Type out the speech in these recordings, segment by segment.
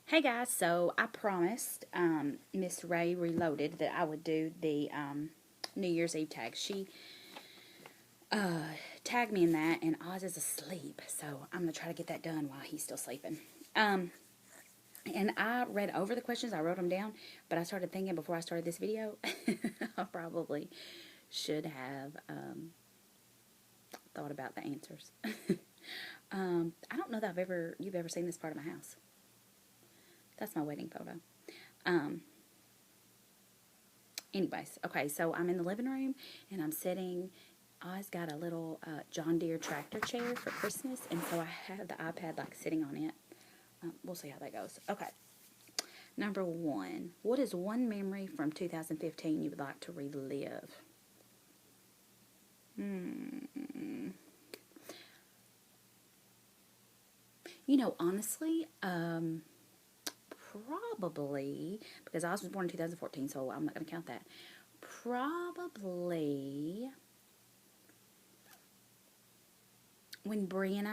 Hey guys, so I promised Miss Ray Reloaded that I would do the New Year's Eve tag. She tagged me in that, and Oz is asleep, so I'm gonna try to get that done while he's still sleeping. Um, and I read over the questions, I wrote them down, but I started thinking before I started this video, I probably should have thought about the answers. I don't know that you've ever seen this part of my house. That's my wedding photo. Um, Anyways, okay, so I'm in the living room and I'm sitting. Oz got a little John Deere tractor chair for Christmas, and so I have the iPad like sitting on it. We'll see how that goes. Okay, number one. What is one memory from 2015 you would like to relive? Honestly, probably, because Oz was born in 2014, so I'm not going to count that. Probably when Bree and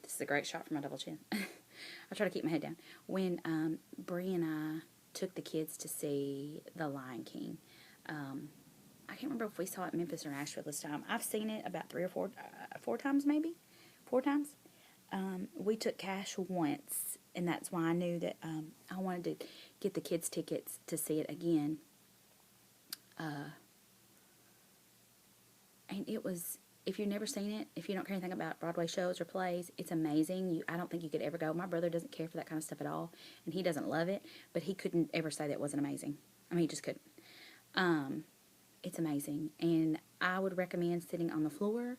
this is a great shot for my double chin. I try to keep my head down. When Bree and I took the kids to see The Lion King, I can't remember if we saw it in Memphis or Nashville this time. I've seen it about three or four times maybe, 4 times. We took cash once, and that's why I knew that I wanted to get the kids tickets to see it again. And it was, if you've never seen it, if you don't care anything about Broadway shows or plays, it's amazing. I don't think you could ever go. My brother doesn't care for that kind of stuff at all, and he doesn't love it, but he couldn't ever say that it wasn't amazing. I mean, he just couldn't. It's amazing, and I would recommend sitting on the floor.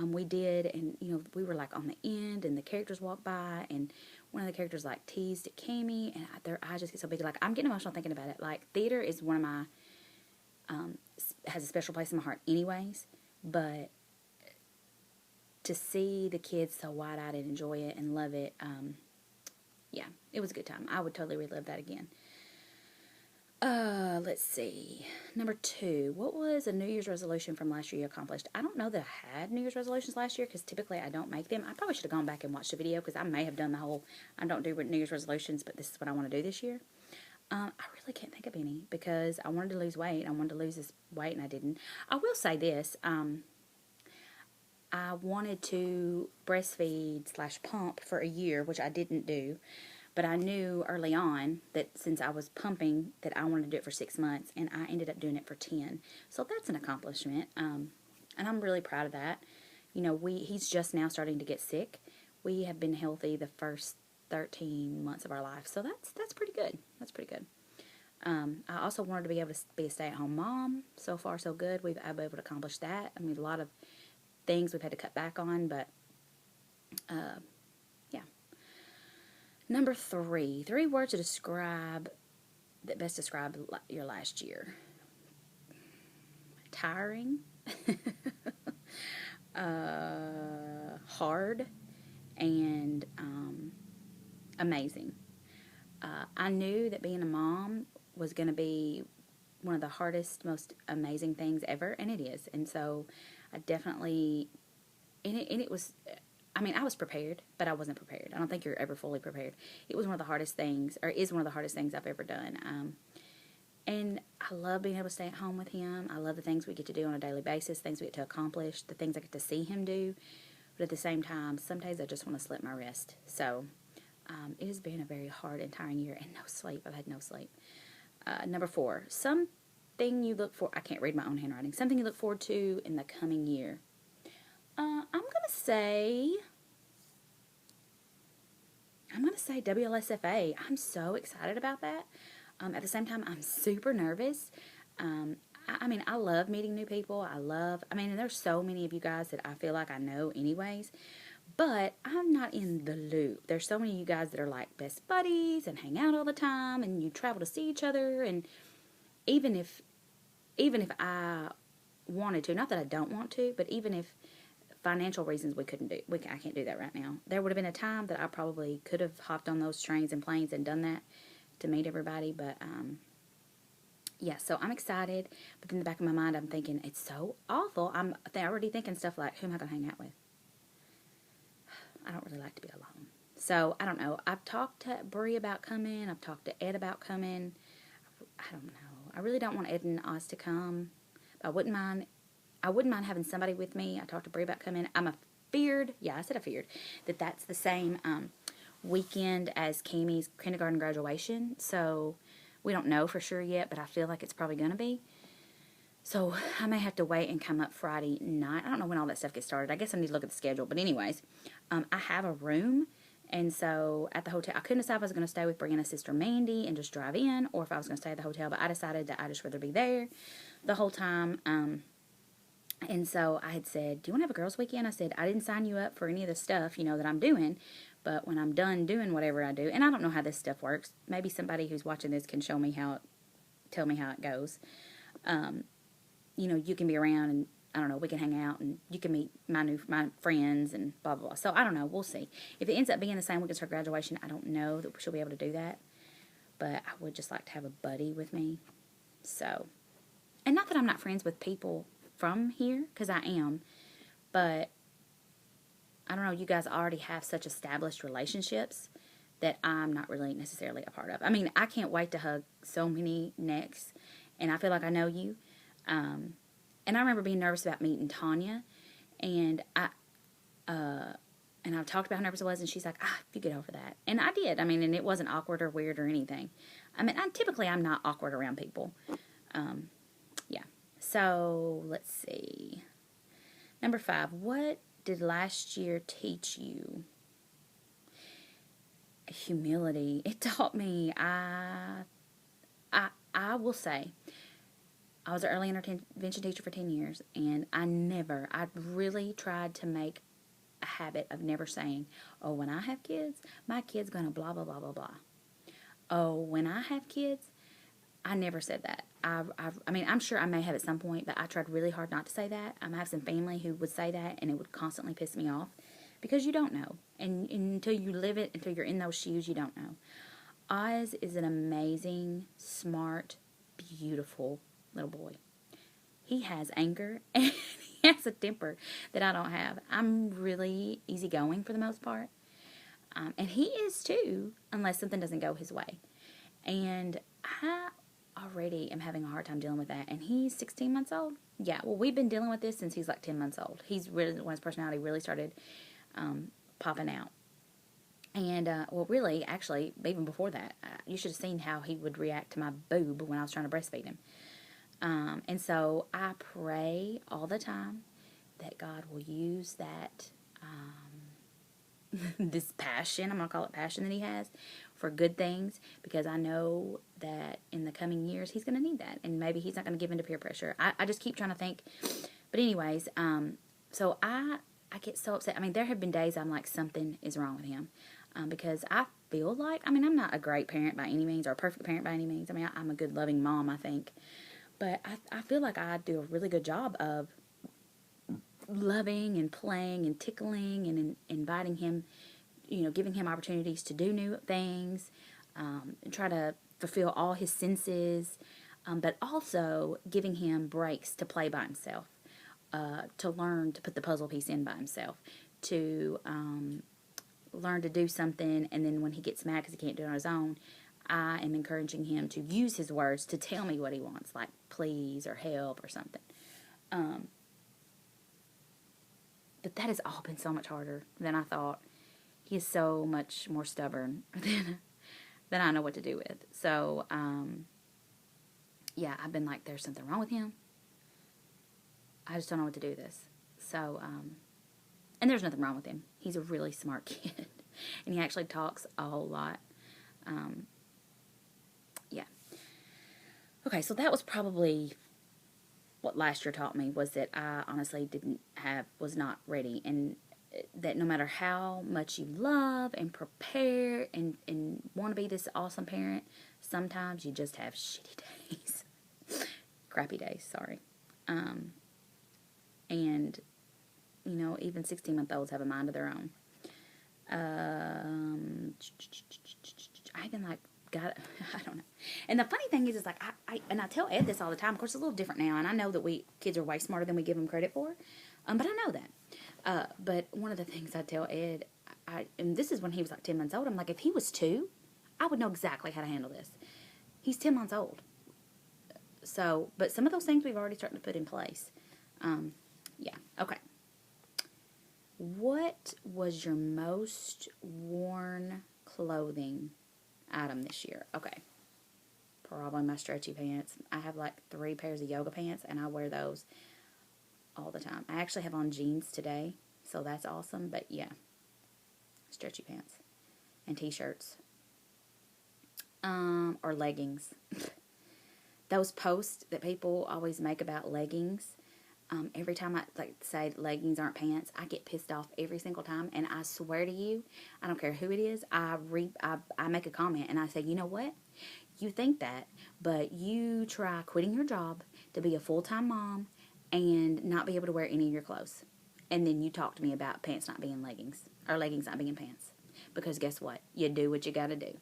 We did, and we were like on the end, and the characters walked by, and one of the characters like teased at Cammy, and their eyes just get so big. Like, I'm getting emotional thinking about it. Like, theater is one of my has a special place in my heart, anyways. But to see the kids so wide-eyed and enjoy it and love it, yeah, it was a good time. I would totally relive that again. Let's see. Number two, what was a New Year's resolution from last year you accomplished? I don't know that I had New Year's resolutions last year because typically I don't make them. I probably should have gone back and watched the video because I may have done the whole, I don't do New Year's resolutions, but this is what I want to do this year. I really can't think of any because I wanted to lose weight. I wanted to lose this weight and I didn't. I will say this. I wanted to breastfeed/pump for a year, which I didn't do. But I knew early on that since I was pumping that I wanted to do it for 6 months, and I ended up doing it for 10. So that's an accomplishment, and I'm really proud of that. He's just now starting to get sick. We have been healthy the first 13 months of our life, so that's pretty good. That's pretty good. I also wanted to be able to be a stay-at-home mom. So far, so good. I've been able to accomplish that. I mean, a lot of things we've had to cut back on, but yeah. Number three, 3 words that best describe your last year. Tiring, hard, and amazing. I knew that being a mom was going to be one of the hardest, most amazing things ever, and it is. And so I definitely, and it was, I mean, I was prepared, but I wasn't prepared. I don't think you're ever fully prepared. It was one of the hardest things, or is one of the hardest things I've ever done. And I love being able to stay at home with him. I love the things we get to do on a daily basis, things we get to accomplish, the things I get to see him do. But at the same time, some days I just want to slip my wrist. So it has been a very hard and tiring year, and no sleep. I've had no sleep. Number four, something you look for. I can't read my own handwriting. Something you look forward to in the coming year. I'm gonna say WLSFA. I'm so excited about that. At the same time, I'm super nervous. I mean, I love meeting new people. And there's so many of you guys that I feel like I know anyways, but I'm not in the loop. There's so many of you guys that are like best buddies and hang out all the time and you travel to see each other. And even if I wanted to, not that I don't want to, but even if financial reasons I can't do that right now. There would have been a time that I probably could have hopped on those trains and planes and done that to meet everybody, but yeah, so I'm excited, but in the back of my mind I'm thinking it's so awful. I'm already thinking stuff like, who am I going to hang out with? I don't really like to be alone, So I don't know. I've talked to Bree about coming. I've talked to Ed about coming. I don't know. I really don't want Ed and Oz to come. I wouldn't mind. I wouldn't mind having somebody with me. I talked to Bree about coming. I said I feared that that's the same weekend as Cammie's kindergarten graduation. So we don't know for sure yet, but I feel like it's probably going to be. So I may have to wait and come up Friday night. I don't know when all that stuff gets started. I guess I need to look at the schedule. But anyways, I have a room. And so at the hotel, I couldn't decide if I was going to stay with Brianna's sister Mandy and just drive in, or if I was going to stay at the hotel. But I decided that I'd just rather be there the whole time. And so I had said, do you want to have a girls' weekend? I said, I didn't sign you up for any of the stuff, that I'm doing. But when I'm done doing whatever I do, and I don't know how this stuff works. Maybe somebody who's watching this can tell me how it goes. You can be around and, I don't know, we can hang out and you can meet my friends and blah, blah, blah. So I don't know. We'll see. If it ends up being the same week as her graduation, I don't know that she'll be able to do that. But I would just like to have a buddy with me. So, and not that I'm not friends with people from here, because I am. But, I don't know, you guys already have such established relationships that I'm not really necessarily a part of. I mean, I can't wait to hug so many necks. And I feel like I know you. And I remember being nervous about meeting Tanya, and I've talked about how nervous I was, and she's like, you get over that. And I did. I mean, and it wasn't awkward or weird or anything. I mean, I'm not awkward around people. Yeah. So, let's see. Number 5, what did last year teach you? Humility. It taught me, I will say, I was an early intervention teacher for 10 years, and I really tried to make a habit of never saying, oh, when I have kids, my kid's going to blah, blah, blah, blah, blah. Oh, when I have kids, I never said that. I mean, I'm sure I may have at some point, but I tried really hard not to say that. I have some family who would say that, and it would constantly piss me off, because you don't know. And until you live it, until you're in those shoes, you don't know. Oz is an amazing, smart, beautiful little boy. He has anger and he has a temper that I don't have. I'm really easygoing for the most part. And he is too, unless something doesn't go his way. And I already am having a hard time dealing with that. And he's 16 months old. Yeah, well, we've been dealing with this since he's like 10 months old. He's really, when his personality really started popping out. And, really, actually, even before that, you should have seen how he would react to my boob when I was trying to breastfeed him. And so I pray all the time that God will use that, this passion, I'm going to call it passion that he has, for good things, because I know that in the coming years he's going to need that, and maybe he's not going to give in to peer pressure. I just keep trying to think. But anyways, so I get so upset. I mean, there have been days I'm like, something is wrong with him, because I feel like, I mean, I'm not a great parent by any means, or a perfect parent by any means. I mean, I'm a good, loving mom, I think. But I feel like I do a really good job of loving and playing and tickling and inviting him, giving him opportunities to do new things, and try to fulfill all his senses, but also giving him breaks to play by himself, to learn to put the puzzle piece in by himself, to learn to do something, and then when he gets mad because he can't do it on his own, I am encouraging him to use his words to tell me what he wants, like please or help or something. But that has all been so much harder than I thought. He is so much more stubborn than I know what to do with. So, yeah, I've been like, there's something wrong with him. I just don't know what to do with this. So, and there's nothing wrong with him. He's a really smart kid. And he actually talks a whole lot. Yeah. Okay, so that was probably what last year taught me, was that I honestly was not ready. And that no matter how much you love and prepare and want to be this awesome parent, sometimes you just have shitty days. Crappy days, sorry. And, even 16-month-olds have a mind of their own. I even God, I don't know. And the funny thing is like, I tell Ed this all the time. Of course, it's a little different now, and I know that kids are way smarter than we give them credit for. But I know that. But one of the things I tell Ed, and this is when he was like 10 months old. I'm like, if he was 2, I would know exactly how to handle this. He's 10 months old. So, but some of those things we've already started to put in place. Yeah, okay. What was your most worn clothing item this year? Okay. Probably my stretchy pants. I have like 3 pairs of yoga pants, and I wear those all the time. I actually have on jeans today, so that's awesome. But yeah, stretchy pants and t-shirts, or leggings. Those posts that people always make about leggings. Every time I say leggings aren't pants, I get pissed off every single time. And I swear to you, I don't care who it is. I make a comment and I say, you know what? You think that, but you try quitting your job to be a full-time mom and not be able to wear any of your clothes. And then you talk to me about pants not being leggings, or leggings not being pants. Because guess what? You do what you got to do.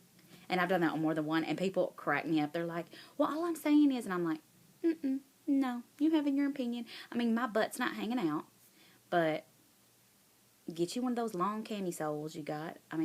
And I've done that on more than one, and people crack me up. They're like, well, all I'm saying is, and I'm like, no, you having your opinion. I mean, my butt's not hanging out, but get you one of those long camisoles you got. I mean,